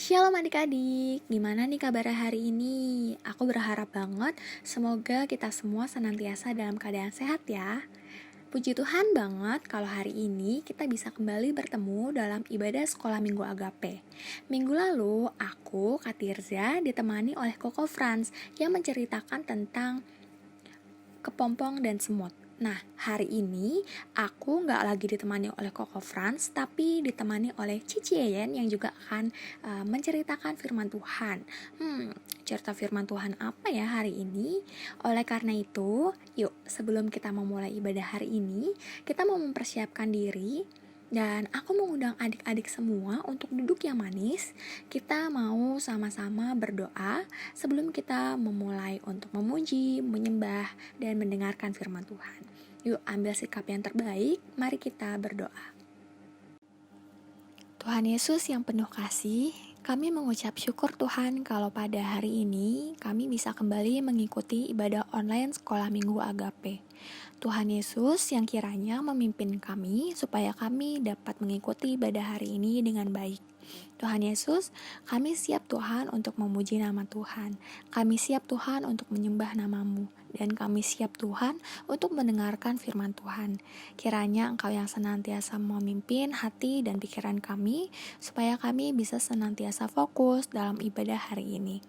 Shalom adik-adik, gimana nih kabar hari ini? Aku berharap banget semoga kita semua senantiasa dalam keadaan sehat ya. Puji Tuhan banget kalau hari ini kita bisa kembali bertemu dalam ibadah sekolah minggu Agape. Minggu lalu aku, Kak Tirza, ditemani oleh Koko Franz yang menceritakan tentang kepompong dan semut. Nah, hari ini aku nggak lagi ditemani oleh Koko Franz, tapi ditemani oleh Cici Yeyen yang juga akan menceritakan firman Tuhan. Cerita firman Tuhan apa ya hari ini? Oleh karena itu, yuk sebelum kita memulai ibadah hari ini, kita mau mempersiapkan diri. Dan aku mengundang adik-adik semua untuk duduk yang manis. Kita mau sama-sama berdoa sebelum kita memulai untuk memuji, menyembah, dan mendengarkan firman Tuhan. Yuk ambil sikap yang terbaik, mari kita berdoa. Tuhan Yesus yang penuh kasih, kami mengucap syukur Tuhan kalau pada hari ini kami bisa kembali mengikuti ibadah online Sekolah Minggu Agape. Tuhan Yesus yang kiranya memimpin kami supaya kami dapat mengikuti ibadah hari ini dengan baik. Tuhan Yesus, kami siap Tuhan untuk memuji nama Tuhan. Kami siap Tuhan untuk menyembah nama-Mu. Dan kami siap Tuhan untuk mendengarkan firman Tuhan. Kiranya Engkau yang senantiasa memimpin hati dan pikiran kami, supaya kami bisa senantiasa fokus dalam ibadah hari ini.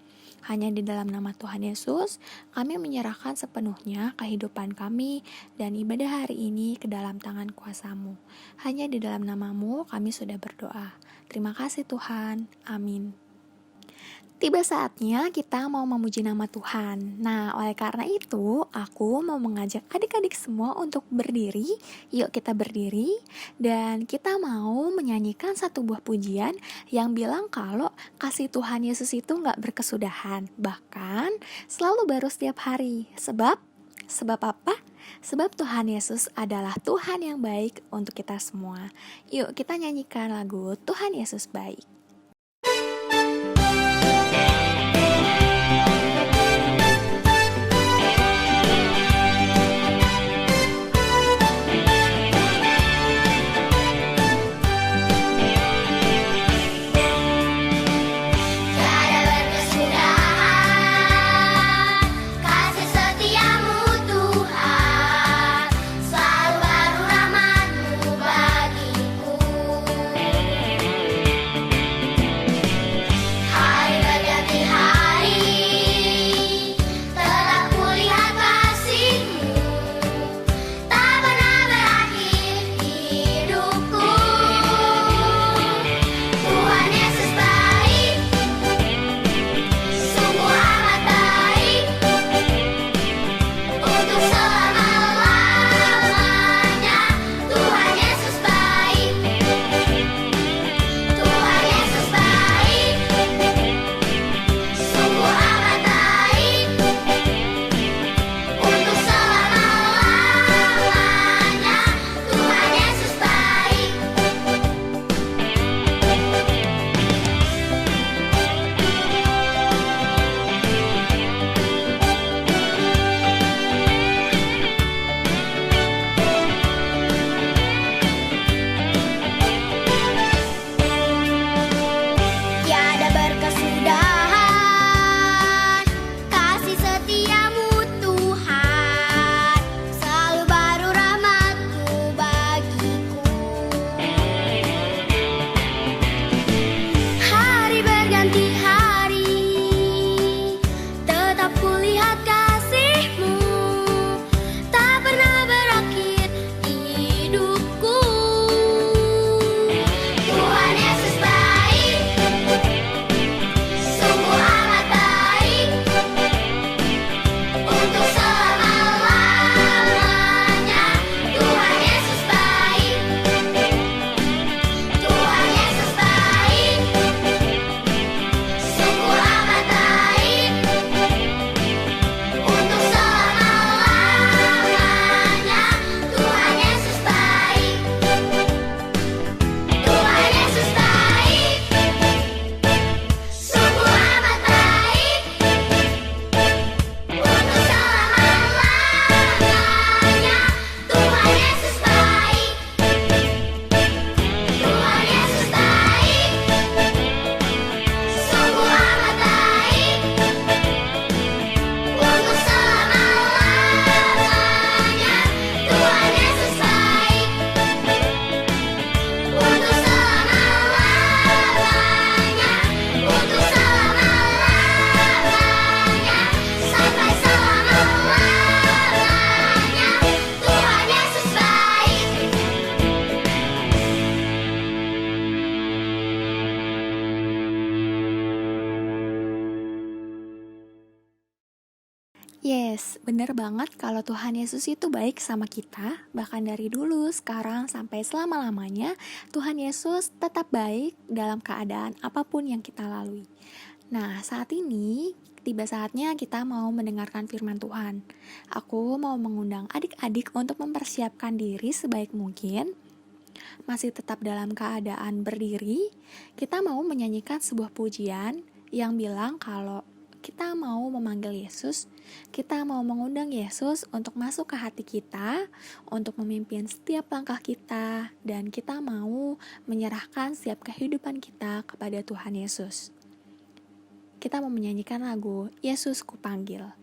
Hanya di dalam nama Tuhan Yesus, kami menyerahkan sepenuhnya kehidupan kami dan ibadah hari ini ke dalam tangan kuasa-Mu. Hanya di dalam nama-Mu kami sudah berdoa. Terima kasih Tuhan. Amin. Tiba saatnya kita mau memuji nama Tuhan. Nah, oleh karena itu, aku mau mengajak adik-adik semua untuk berdiri. Yuk kita berdiri. Dan kita mau menyanyikan satu buah pujian yang bilang kalau kasih Tuhan Yesus itu gak berkesudahan. Bahkan selalu baru setiap hari. Sebab apa? Sebab Tuhan Yesus adalah Tuhan yang baik untuk kita semua. Yuk kita nyanyikan lagu Tuhan Yesus Baik. Yes, bener banget kalau Tuhan Yesus itu baik sama kita, bahkan dari dulu, sekarang, sampai selama-lamanya, Tuhan Yesus tetap baik dalam keadaan apapun yang kita lalui. Nah, saat ini, tiba saatnya kita mau mendengarkan firman Tuhan. Aku mau mengundang adik-adik untuk mempersiapkan diri sebaik mungkin, masih tetap dalam keadaan berdiri, kita mau menyanyikan sebuah pujian yang bilang kalau kita mau memanggil Yesus, kita mau mengundang Yesus untuk masuk ke hati kita, untuk memimpin setiap langkah kita, dan kita mau menyerahkan setiap kehidupan kita kepada Tuhan Yesus. Kita mau menyanyikan lagu Yesus Kupanggil.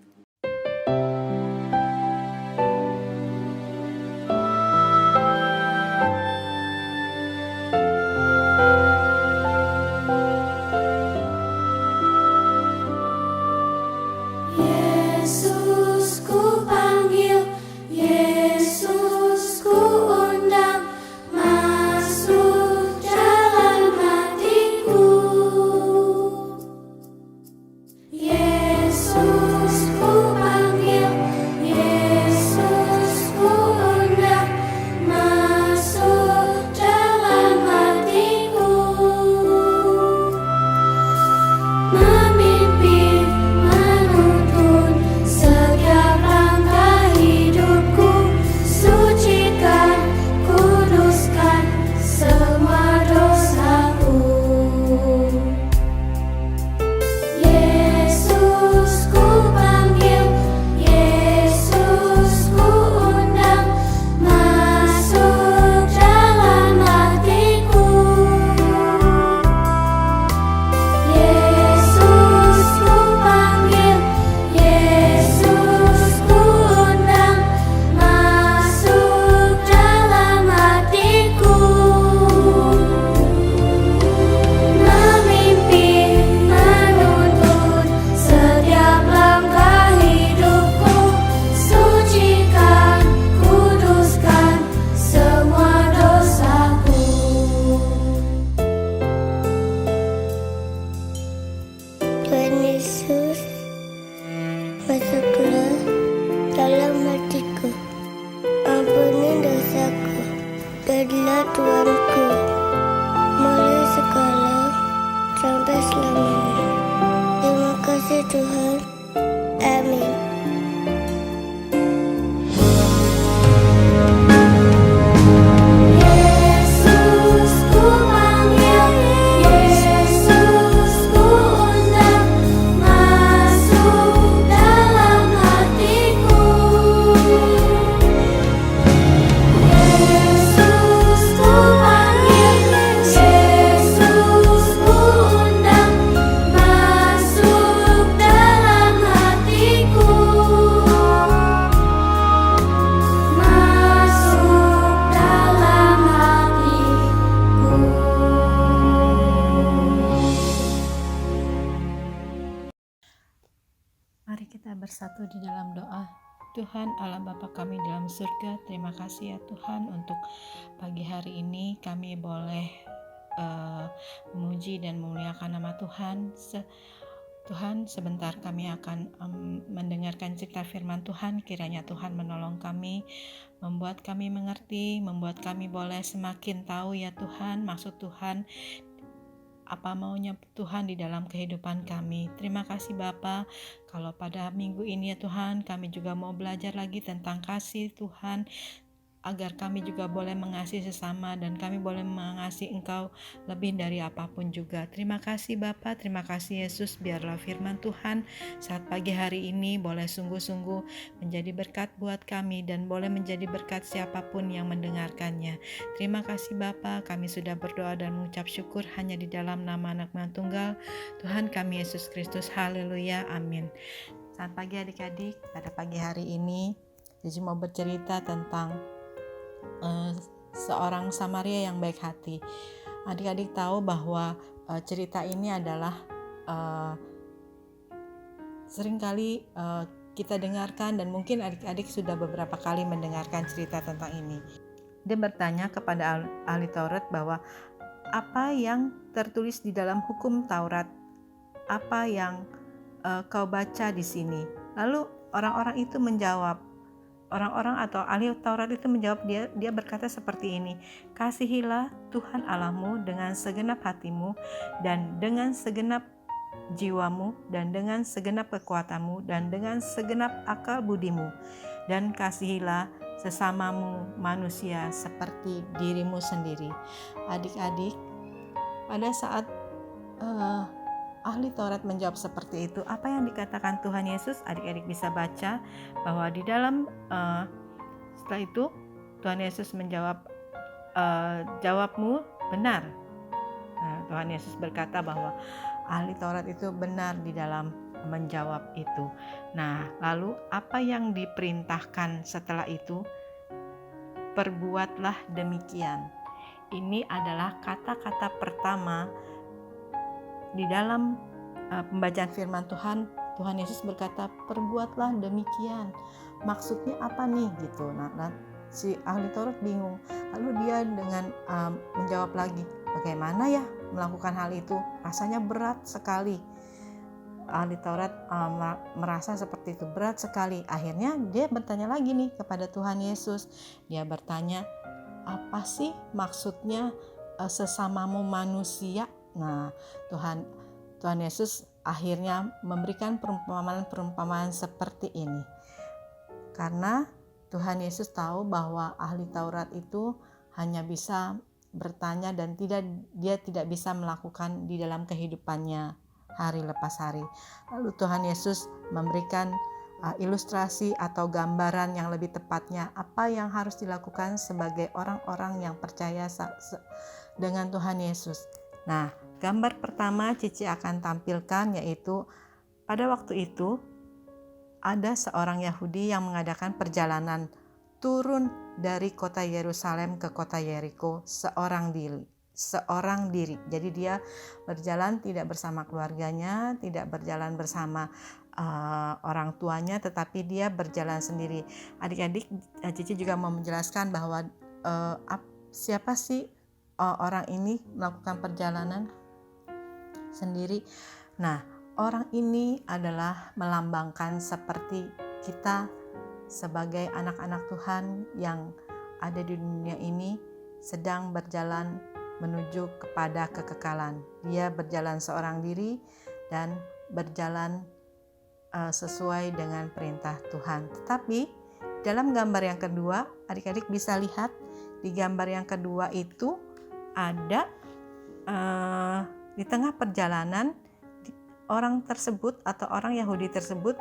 Masuklah dalam hatiku, ampuni dosaku, jadilah Tuanku, mulai sekarang sampai selamanya. Terima kasih Tuhan, amin. Mari kita bersatu di dalam doa. Tuhan Allah Bapa kami dalam surga, terima kasih ya Tuhan untuk pagi hari ini kami boleh memuji dan memuliakan nama Tuhan. Tuhan, sebentar kami akan mendengarkan cerita firman Tuhan. Kiranya Tuhan menolong kami, membuat kami mengerti, membuat kami boleh semakin tahu ya Tuhan, maksud Tuhan, apa maunya Tuhan di dalam kehidupan kami. Terima kasih Bapa. Kalau pada minggu ini ya Tuhan, kami juga mau belajar lagi tentang kasih Tuhan, agar kami juga boleh mengasihi sesama dan kami boleh mengasihi Engkau lebih dari apapun juga. Terima kasih Bapa, terima kasih Yesus. Biarlah firman Tuhan saat pagi hari ini boleh sungguh-sungguh menjadi berkat buat kami dan boleh menjadi berkat siapapun yang mendengarkannya. Terima kasih Bapa, kami sudah berdoa dan mengucap syukur hanya di dalam nama Anak-Nya Tunggal Tuhan kami Yesus Kristus. Haleluya, amin. Selamat pagi adik-adik. Pada pagi hari ini Cici mau bercerita tentang seorang Samaria yang baik hati. Adik-adik tahu bahwa cerita ini adalah seringkali kita dengarkan dan mungkin adik-adik sudah beberapa kali mendengarkan cerita tentang ini. Dia bertanya kepada ahli Taurat bahwa apa yang tertulis di dalam hukum Taurat, apa yang kau baca di sini. Lalu orang-orang itu menjawab, orang-orang atau ahli Taurat itu menjawab, dia berkata seperti ini, kasihilah Tuhan Allahmu dengan segenap hatimu dan dengan segenap jiwamu dan dengan segenap kekuatanmu dan dengan segenap akal budimu, dan kasihilah sesamamu manusia seperti dirimu sendiri. Adik-adik, pada saat ahli Taurat menjawab seperti itu, apa yang dikatakan Tuhan Yesus? Adik-adik bisa baca bahwa di dalam setelah itu Tuhan Yesus menjawab, jawabmu benar. Nah, Tuhan Yesus berkata bahwa ahli Taurat itu benar di dalam menjawab itu. Nah, lalu apa yang diperintahkan setelah itu? Perbuatlah demikian. Ini adalah kata-kata pertama di dalam pembacaan firman Tuhan. Tuhan Yesus berkata, perbuatlah demikian. Maksudnya apa nih gitu. Nah, si ahli Taurat bingung. Lalu dia dengan menjawab lagi, bagaimana ya melakukan hal itu? Rasanya berat sekali. Ahli Taurat merasa seperti itu, berat sekali. Akhirnya dia bertanya lagi nih kepada Tuhan Yesus. Dia bertanya, apa sih maksudnya sesamamu manusia? Nah, Tuhan Yesus akhirnya memberikan perumpamaan seperti ini. Karena Tuhan Yesus tahu bahwa ahli Taurat itu hanya bisa bertanya dan dia tidak bisa melakukan di dalam kehidupannya hari lepas hari. Lalu Tuhan Yesus memberikan ilustrasi atau gambaran yang lebih tepatnya apa yang harus dilakukan sebagai orang-orang yang percaya dengan Tuhan Yesus. Nah, gambar pertama Cici akan tampilkan yaitu pada waktu itu ada seorang Yahudi yang mengadakan perjalanan turun dari kota Yerusalem ke kota Yeriko seorang diri. Jadi dia berjalan tidak bersama keluarganya, tidak berjalan bersama orang tuanya, tetapi dia berjalan sendiri. Adik-adik, Cici juga mau menjelaskan bahwa siapa sih orang ini melakukan perjalanan sendiri. Nah, orang ini adalah melambangkan seperti kita sebagai anak-anak Tuhan yang ada di dunia ini sedang berjalan menuju kepada kekekalan. Dia berjalan seorang diri dan berjalan sesuai dengan perintah Tuhan. Tetapi dalam gambar yang kedua, adik-adik bisa lihat di gambar yang kedua itu ada di tengah perjalanan orang tersebut atau orang Yahudi tersebut,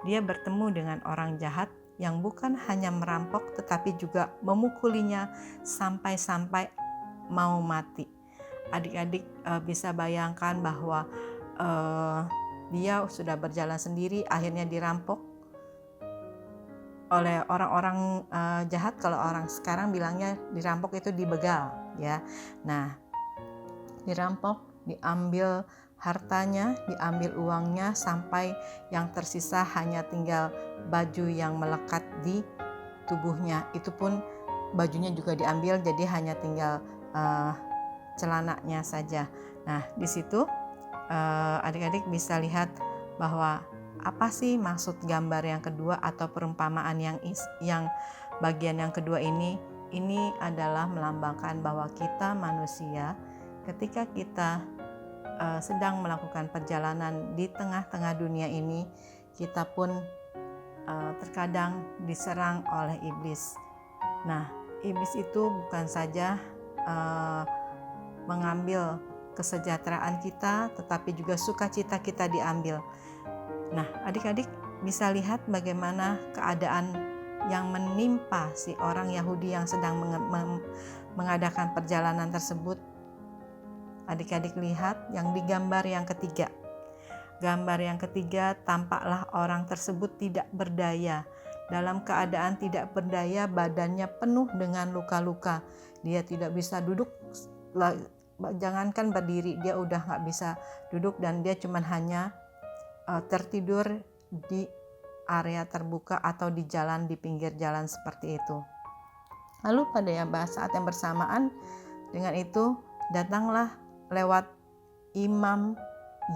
dia bertemu dengan orang jahat yang bukan hanya merampok tetapi juga memukulinya sampai mau mati. Adik-adik bisa bayangkan bahwa dia sudah berjalan sendiri, akhirnya dirampok oleh orang-orang jahat. Kalau orang sekarang bilangnya dirampok itu dibegal ya. Nah, dirampok, diambil hartanya, diambil uangnya sampai yang tersisa hanya tinggal baju yang melekat di tubuhnya. Itu pun bajunya juga diambil, jadi hanya tinggal celananya saja. Nah, di situ adik-adik bisa lihat bahwa apa sih maksud gambar yang kedua atau perumpamaan yang bagian yang kedua ini? Ini adalah melambangkan bahwa kita manusia ketika kita sedang melakukan perjalanan di tengah-tengah dunia ini, kita pun terkadang diserang oleh iblis. Nah, iblis itu bukan saja mengambil kesejahteraan kita, tetapi juga sukacita kita diambil. Nah, adik-adik bisa lihat bagaimana keadaan yang menimpa si orang Yahudi yang sedang mengadakan perjalanan tersebut. Adik-adik lihat yang di gambar yang ketiga. Gambar yang ketiga, tampaklah orang tersebut tidak berdaya. Dalam keadaan tidak berdaya, badannya penuh dengan luka-luka. Dia tidak bisa duduk, jangankan berdiri, dia udah gak bisa duduk dan dia cuma hanya tertidur di area terbuka atau di jalan, di pinggir jalan seperti itu. Lalu pada saat yang bersamaan dengan itu, datanglah lewat imam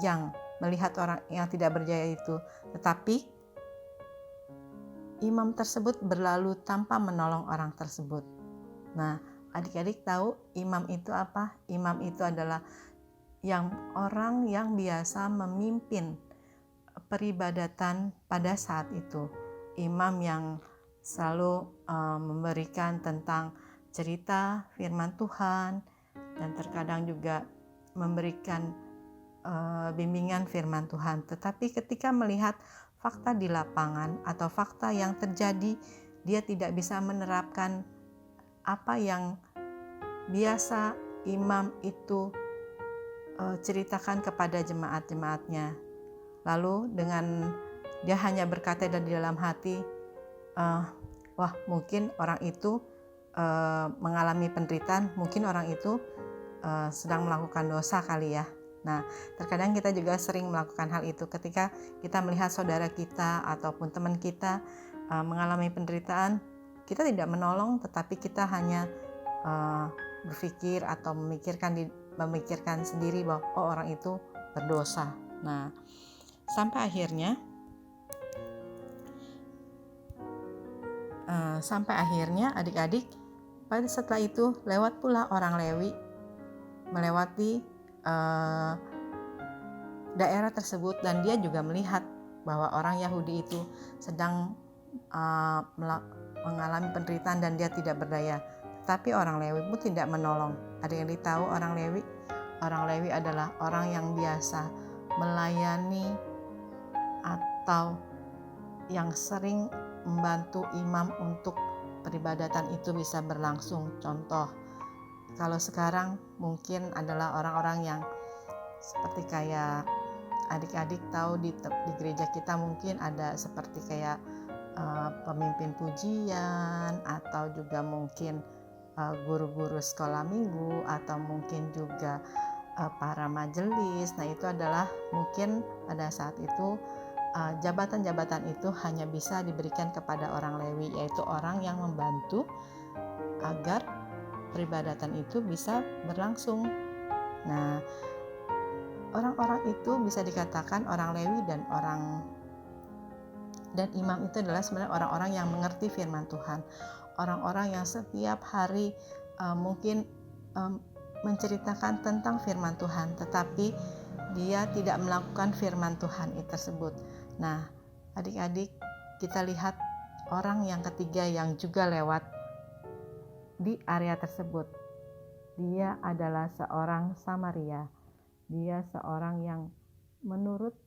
yang melihat orang yang tidak berdaya itu. Tetapi imam tersebut berlalu tanpa menolong orang tersebut. Nah, adik-adik tahu imam itu apa? Imam itu adalah orang yang biasa memimpin peribadatan pada saat itu. Imam yang selalu memberikan tentang cerita firman Tuhan dan terkadang juga memberikan bimbingan firman Tuhan. Tetapi ketika melihat fakta di lapangan atau fakta yang terjadi, dia tidak bisa menerapkan apa yang biasa imam itu ceritakan kepada jemaat-jemaatnya. Lalu dengan dia hanya berkata di dalam hati, wah mungkin orang itu mengalami penderitaan, mungkin orang itu sedang melakukan dosa kali ya. Nah, terkadang kita juga sering melakukan hal itu ketika kita melihat saudara kita ataupun teman kita mengalami penderitaan. Kita tidak menolong, tetapi kita hanya berpikir atau memikirkan sendiri bahwa orang itu berdosa. Nah, sampai akhirnya adik-adik pada setelah itu lewat pula orang Lewi melewati daerah tersebut, dan dia juga melihat bahwa orang Yahudi itu sedang mengalami penderitaan dan dia tidak berdaya. Tapi orang Lewi pun tidak menolong. Adik-adik tahu orang Lewi adalah orang yang biasa melayani atau yang sering membantu imam untuk peribadatan itu bisa berlangsung. Contoh, kalau sekarang mungkin adalah orang-orang yang seperti kayak adik-adik tahu di gereja kita mungkin ada seperti kayak pemimpin pujian atau juga mungkin guru-guru sekolah minggu atau mungkin juga para majelis. Nah, itu adalah mungkin pada saat itu jabatan-jabatan itu hanya bisa diberikan kepada orang Lewi, yaitu orang yang membantu agar peribadatan itu bisa berlangsung. Nah, orang-orang itu bisa dikatakan orang Lewi dan imam itu adalah sebenarnya orang-orang yang mengerti firman Tuhan, orang-orang yang setiap hari mungkin menceritakan tentang firman Tuhan, tetapi dia tidak melakukan firman Tuhan itu tersebut. Nah, adik-adik, kita lihat orang yang ketiga yang juga lewat di area tersebut. Dia adalah seorang Samaria. Dia seorang yang menurut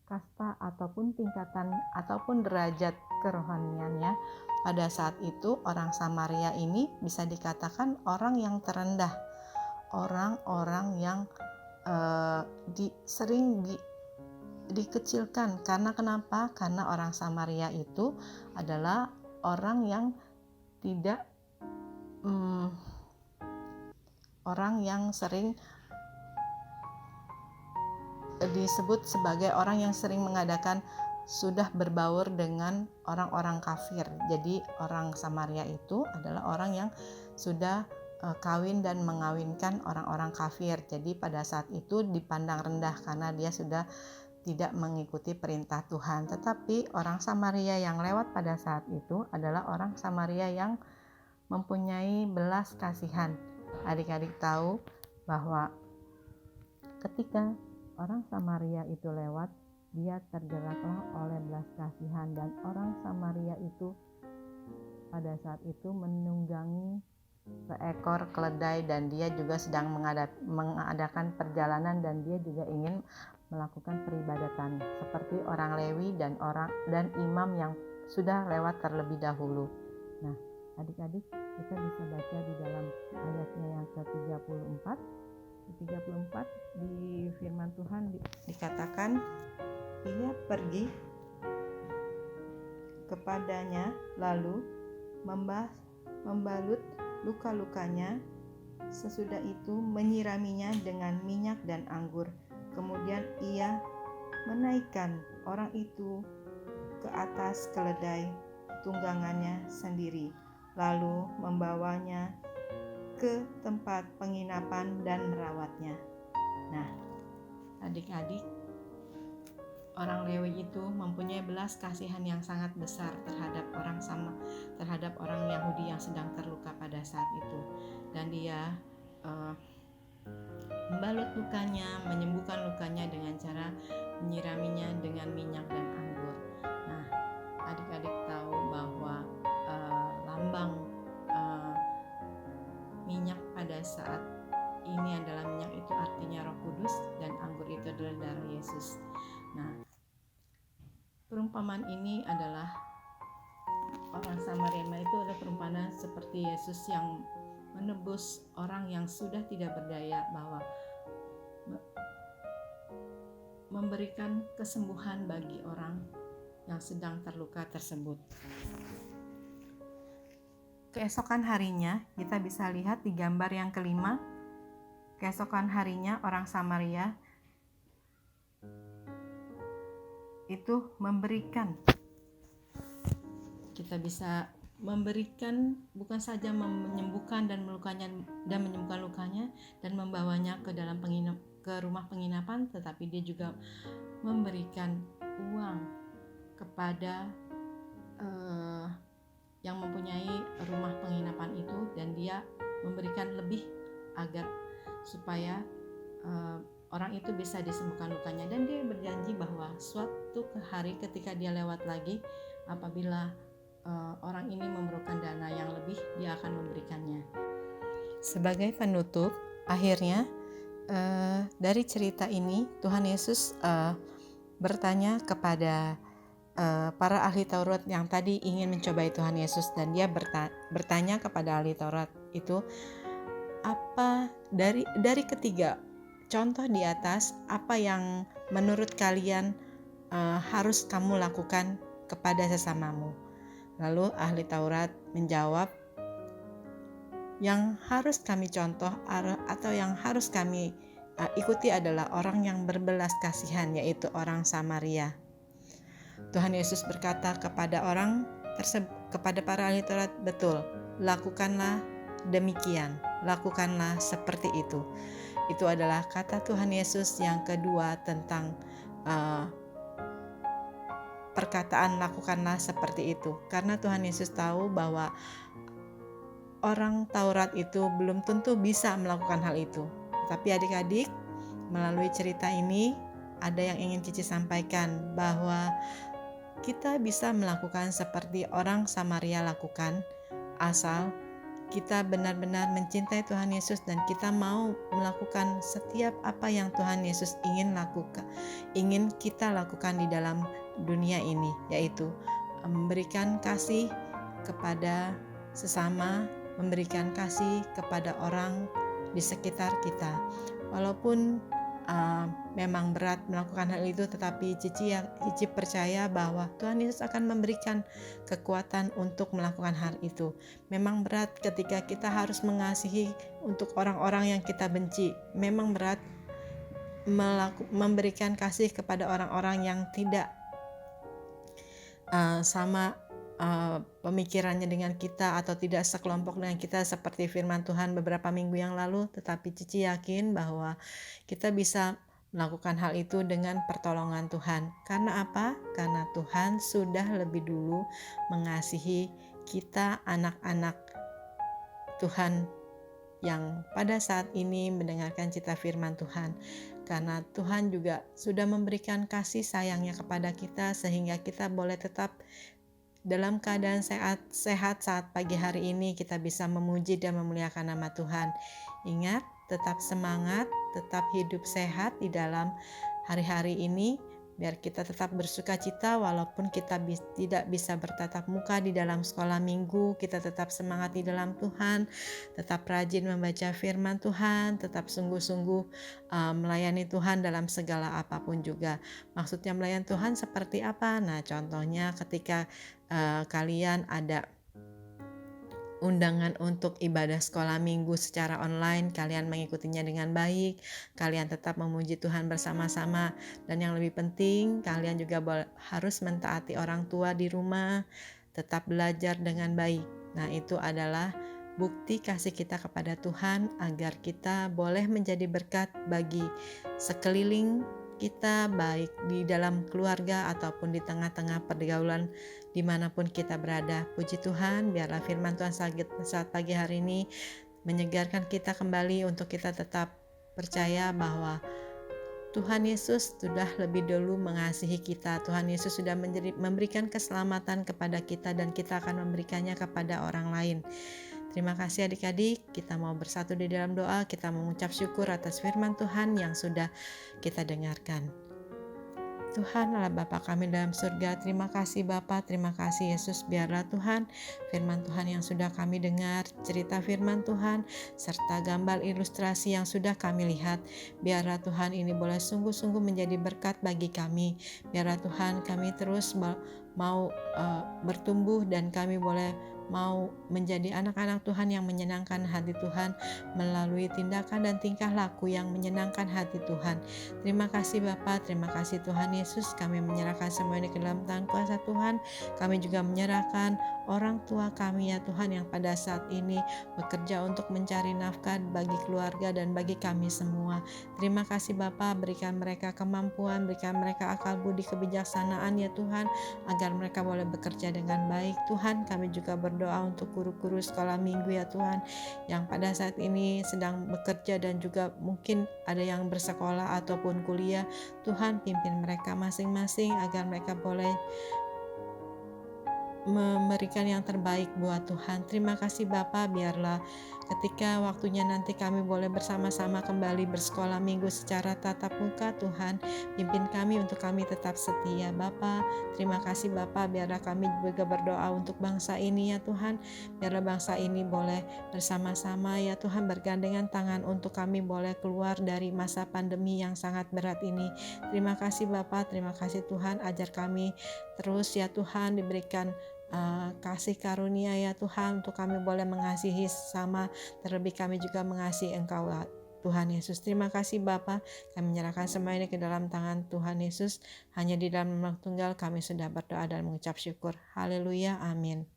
kasta ataupun tingkatan ataupun derajat kerohaniannya pada saat itu, orang Samaria ini bisa dikatakan orang yang terendah, orang-orang yang sering dikecilkan. Karena kenapa? Karena orang Samaria itu adalah orang yang tidak orang yang sering disebut sebagai orang yang sering mengadakan sudah berbaur dengan orang-orang kafir. Jadi orang Samaria itu adalah orang yang sudah kawin dan mengawinkan orang-orang kafir. Jadi pada saat itu dipandang rendah karena dia sudah tidak mengikuti perintah Tuhan. Tetapi orang Samaria yang lewat pada saat itu adalah orang Samaria yang mempunyai belas kasihan. Adik-adik tahu bahwa ketika orang Samaria itu lewat, dia tergeraklah oleh belas kasihan, dan orang Samaria itu pada saat itu menunggangi seekor keledai, dan dia juga sedang mengadakan perjalanan, dan dia juga ingin melakukan peribadatan seperti orang Lewi dan imam yang sudah lewat terlebih dahulu. Nah, adik-adik, kita bisa baca di dalam ayatnya yang ke-34. Di 34 di firman Tuhan dikatakan, ia pergi kepadanya lalu membalut luka-lukanya, sesudah itu menyiraminya dengan minyak dan anggur. Kemudian ia menaikkan orang itu ke atas keledai tunggangannya sendiri, lalu membawanya ke tempat penginapan dan merawatnya. Nah, adik-adik, orang Lewi itu mempunyai belas kasihan yang sangat besar terhadap orang Yahudi yang sedang terluka pada saat itu, dan dia membalut lukanya, menyembuhkan lukanya dengan cara menyiraminya dengan minyak dan anggur. Nah, adik-adik tahu bahwa lambang minyak pada saat ini adalah minyak itu artinya Roh Kudus, dan anggur itu adalah darah Yesus. Nah, perumpamaan ini adalah orang Samaria itu adalah perumpamaan seperti Yesus yang menebus orang yang sudah tidak berdaya, bahwa memberikan kesembuhan bagi orang yang sedang terluka tersebut. Keesokan harinya, kita bisa lihat di gambar yang kelima, keesokan harinya orang Samaria itu memberikan, kita bisa memberikan, bukan saja menyembuhkan dan menyembuhkan lukanya dan membawanya ke dalam rumah penginapan, tetapi dia juga memberikan uang kepada yang mempunyai rumah penginapan itu, dan dia memberikan lebih agar supaya orang itu bisa disembuhkan lukanya. Dan dia berjanji bahwa suatu hari ketika dia lewat lagi, apabila orang ini memerlukan dana yang lebih, dia akan memberikannya. Sebagai penutup, akhirnya dari cerita ini Tuhan Yesus bertanya kepada para ahli Taurat yang tadi ingin mencobai Tuhan Yesus, dan dia bertanya kepada ahli Taurat itu, apa dari ketiga contoh di atas, apa yang menurut kalian harus kamu lakukan kepada sesamamu? Lalu ahli Taurat menjawab, yang harus kami contoh atau yang harus kami ikuti adalah orang yang berbelas kasihan, yaitu orang Samaria. Tuhan Yesus berkata kepada kepada para ahli Taurat, betul, lakukanlah demikian, lakukanlah seperti itu. Itu adalah kata Tuhan Yesus yang kedua tentang perkataan lakukanlah seperti itu. Karena Tuhan Yesus tahu bahwa orang Taurat itu belum tentu bisa melakukan hal itu. Tapi adik-adik, melalui cerita ini ada yang ingin Cici sampaikan, bahwa kita bisa melakukan seperti orang Samaria lakukan, asal kita benar-benar mencintai Tuhan Yesus dan kita mau melakukan setiap apa yang Tuhan Yesus ingin kita lakukan di dalam dunia ini, yaitu memberikan kasih kepada sesama, memberikan kasih kepada orang di sekitar kita. Walaupun memang berat melakukan hal itu, tetapi Cici percaya bahwa Tuhan Yesus akan memberikan kekuatan untuk melakukan hal itu. Memang berat ketika kita harus mengasihi untuk orang-orang yang kita benci. Memang berat memberikan kasih kepada orang-orang yang tidak sama pemikirannya dengan kita atau tidak sekelompok dengan kita, seperti firman Tuhan beberapa minggu yang lalu. Tetapi Cici yakin bahwa kita bisa melakukan hal itu dengan pertolongan Tuhan. Karena apa? Karena Tuhan sudah lebih dulu mengasihi kita, anak-anak Tuhan yang pada saat ini mendengarkan cita firman Tuhan. Karena Tuhan juga sudah memberikan kasih sayangnya kepada kita, sehingga kita boleh tetap dalam keadaan sehat saat pagi hari ini kita bisa memuji dan memuliakan nama Tuhan. Ingat, tetap semangat, tetap hidup sehat di dalam hari-hari ini, biar kita tetap bersuka cita walaupun kita tidak bisa bertatap muka di dalam sekolah minggu. Kita tetap semangat di dalam Tuhan, tetap rajin membaca firman Tuhan, tetap sungguh-sungguh melayani Tuhan dalam segala apapun juga. Maksudnya melayani Tuhan seperti apa? Nah, contohnya ketika kalian ada undangan untuk ibadah sekolah minggu secara online, kalian mengikutinya dengan baik, kalian tetap memuji Tuhan bersama-sama, dan yang lebih penting kalian juga harus mentaati orang tua di rumah, tetap belajar dengan baik. Nah, itu adalah bukti kasih kita kepada Tuhan agar kita boleh menjadi berkat bagi sekeliling kita, baik di dalam keluarga ataupun di tengah-tengah pergaulan dimanapun kita berada. Puji Tuhan, biarlah firman Tuhan saat pagi hari ini menyegarkan kita kembali untuk kita tetap percaya bahwa Tuhan Yesus sudah lebih dulu mengasihi kita. Tuhan Yesus sudah memberikan keselamatan kepada kita dan kita akan memberikannya kepada orang lain. Terima kasih adik-adik, kita mau bersatu di dalam doa, kita mengucap syukur atas firman Tuhan yang sudah kita dengarkan. Tuhan Allah Bapa kami dalam surga, terima kasih Bapa, terima kasih Yesus, biarlah Tuhan firman Tuhan yang sudah kami dengar, cerita firman Tuhan, serta gambar ilustrasi yang sudah kami lihat, biarlah Tuhan ini boleh sungguh-sungguh menjadi berkat bagi kami, biarlah Tuhan kami terus mau bertumbuh dan kami boleh mau menjadi anak-anak Tuhan yang menyenangkan hati Tuhan melalui tindakan dan tingkah laku yang menyenangkan hati Tuhan. Terima kasih Bapa, terima kasih Tuhan Yesus, kami menyerahkan semua ini ke dalam tangan kuasa Tuhan. Kami juga menyerahkan orang tua kami ya Tuhan yang pada saat ini bekerja untuk mencari nafkah bagi keluarga dan bagi kami semua. Terima kasih Bapa, berikan mereka kemampuan, berikan mereka akal budi kebijaksanaan ya Tuhan, agar mereka boleh bekerja dengan baik. Tuhan, kami juga berdoa untuk guru-guru sekolah minggu ya Tuhan, yang pada saat ini sedang bekerja dan juga mungkin ada yang bersekolah ataupun kuliah. Tuhan, pimpin mereka masing-masing agar mereka boleh memberikan yang terbaik buat Tuhan. Terima kasih Bapa, biarlah ketika waktunya nanti kami boleh bersama-sama kembali bersekolah minggu secara tatap muka, Tuhan pimpin kami untuk kami tetap setia Bapa. Terima kasih Bapa, biarlah kami juga berdoa untuk bangsa ini ya Tuhan, biarlah bangsa ini boleh bersama-sama ya Tuhan bergandengan tangan untuk kami boleh keluar dari masa pandemi yang sangat berat ini. Terima kasih Bapa, terima kasih Tuhan, ajar kami terus ya Tuhan, diberikan kasih karunia ya Tuhan untuk kami boleh mengasihi sesama, terlebih kami juga mengasihi Engkau Tuhan Yesus. Terima kasih Bapa, kami menyerahkan semua ini ke dalam tangan Tuhan Yesus. Hanya di dalam nama Tunggal kami sudah berdoa dan mengucap syukur. Haleluya, amin.